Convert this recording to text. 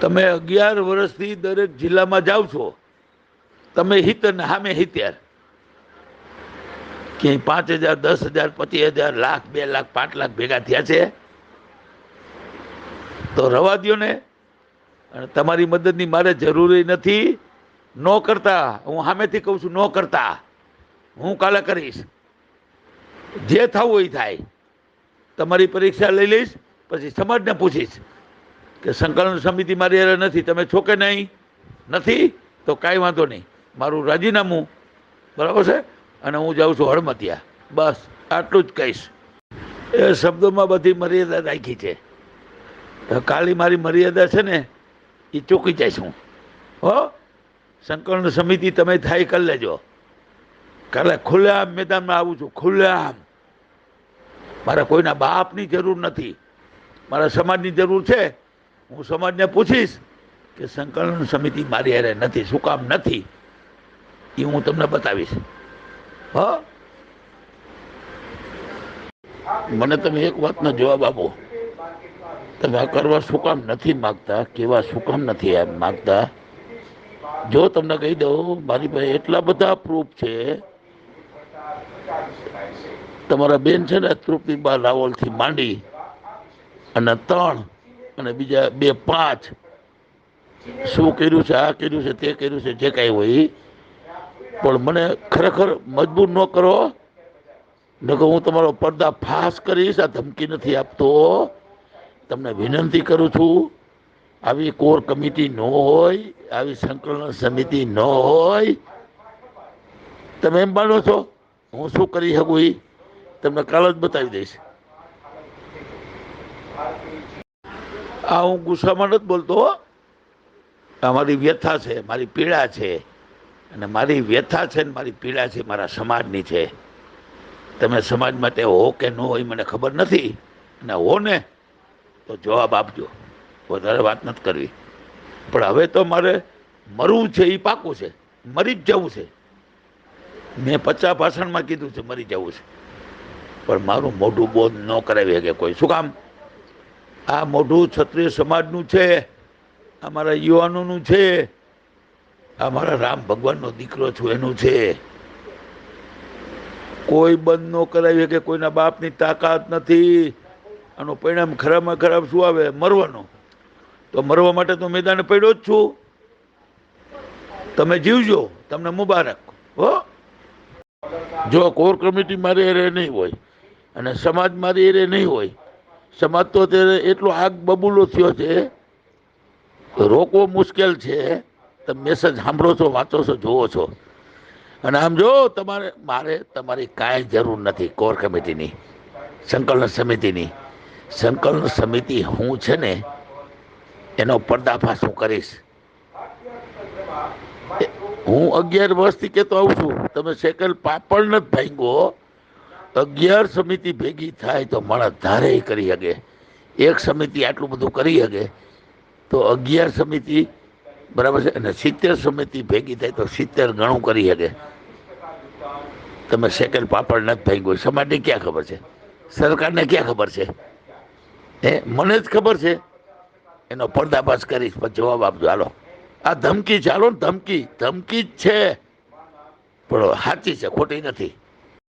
તમે 11 વર્ષથી દરેક જિલ્લામાં જાઓ છો, તમે હિત અને સામે હિત્યાર ક્યાંય 5,000, 10,000, 25,000, લાખ, 2 લાખ, 5 લાખ ભેગા થયા છે? તો રવા દ્યો ને. અને તમારી મદદની મારે જરૂરી નથી. ન કરતા, હું સામેથી કહું છું, ન કરતા. હું કાલે કરીશ, જે થવું એ થાય. તમારી પરીક્ષા લઈ લઈશ, પછી સમાજને પૂછીશ કે સંકલન સમિતિ મારી હારે નથી, તમે છો કે નહીં? નથી તો કાંઈ વાંધો નહીં, મારું રાજીનામું, બરાબર છે, અને હું જાઉં છું હળમતિયા. બસ આટલું જ કહીશ. એ શબ્દોમાં બધી મર્યાદા રાખી છે. કાલી મારી મર્યાદા છે ને, એ ચૂકી જઈશ હું. હો, સંકલન સમિતિ તમે થાય કરી લેજો. કાલે ખુલ્લેઆમ મેદાનમાં આવું છું, ખુલ્લેઆમ. મારે કોઈના બાપની જરૂર નથી, મારા સમાજની જરૂર છે. હું સમાજને પૂછીશ કે સંકલન સમિતિ મારી હારે નથી, શું કામ નથી, એ હું તમને બતાવીશ. હા, મને તમે એક વાતનો જવાબ આપો, તમે આ કરવા શું કામ નથી માગતા, કેવા શું કામ નથી માગતા? જો તમને કહી દઉં, મારી પાસે એટલા બધા પ્રૂફ છે. તમારા બેન છે ને, તૃપ્તિબા રાવલથી માંડી અને 3 અને બીજા 2, 5 શું કર્યું છે, આ કર્યું છે, તે કર્યું છે, જે કાંઈ હોય. પણ મને ખરેખર મજબૂર ન કરો, નકર હું તમારો પડદા ફાસ કરીશ. આ ધમકી નથી આપતો, તમને વિનંતી કરું છું. આવી કોર કમિટી ન હોય, આવી સંકલન સમિતિ ન હોય. તમે એમ માનો છો હું શું કરી શકું? એ તમને કાલ જ બતાવી દઈશ. આ હું ગુસ્સામાં નથી બોલતો. આ મારી વ્યથા છે, મારી પીડા છે. અને મારી વ્યથા છે ને મારી પીડા છે મારા સમાજની છે. તમે સમાજ માટે હો કે ન હોય મને ખબર નથી, અને હો ને તો જવાબ આપજો, વધારે વાત નથી કરવી. પણ હવે તો મારે મરવું છે, એ પાકું છે, મરી જ જવું છે. મેં 50 ભાષણમાં કીધું છે મરી જવું છે, પણ મારું મોઢું બોધ ન કરાવી શકે કોઈ. શું કામ? આ મોઢું ક્ષત્રિય સમાજનું છે, અમારા યુવાનોનું છે, અમારા રામ ભગવાનનો દીકરો છું એનું છે. કોઈ બંધ ન કરાવી શકે, કોઈના બાપની તાકાત નથી. આનું પરિણામ ખરાબમાં ખરાબ શું આવે? મરવાનું. તો મરવા માટે તો મેદાને પડ્યો જ છું. તમે જીવજો, તમને મુબારક. હો, જો કોર કમિટી મારી એરે નહીં હોય અને સમાજ મારી એરે નહીં હોય, સમાજ તો અત્યારે એટલો આગ બબૂલો થયો છે, રોકવો મુશ્કેલ છે. તમે મેસેજ સાંભળો છો, વાંચો છો, જોવો છો. અને આમ જો મારે તમારી કાંઈ જરૂર નથી કોર કમિટીની, સંકલન સમિતિની. સંકલન સમિતિ હું છે ને એનો પર્દાફાશ હું કરીશ. હું 11 વર્ષથી કહેતો આવું છું, તમે સેકલ પાપડ નથી ભાંગો. 11 સમિતિ ભેગી થાય તો માણસ ધારે કરી શકે. એક સમિતિ આટલું બધું કરી શકે તો 11 સમિતિ, બરાબર છે, અને 70 સમિતિ ભેગી થાય તો 70 ગણું કરી શકે. તમે સેકલ પાપડ નથી ભાંગ્યો, સમાજને ક્યાં ખબર છે? સરકારને ક્યાં ખબર છે? મને જ ખબર છે. એનો પર્દાફાશ કરીશ, પછી જવાબ આપજો. હાલો, આ ધમકી છે, હાલો ને, ધમકી જ છે, પણ સાચી છે, ખોટી નથી.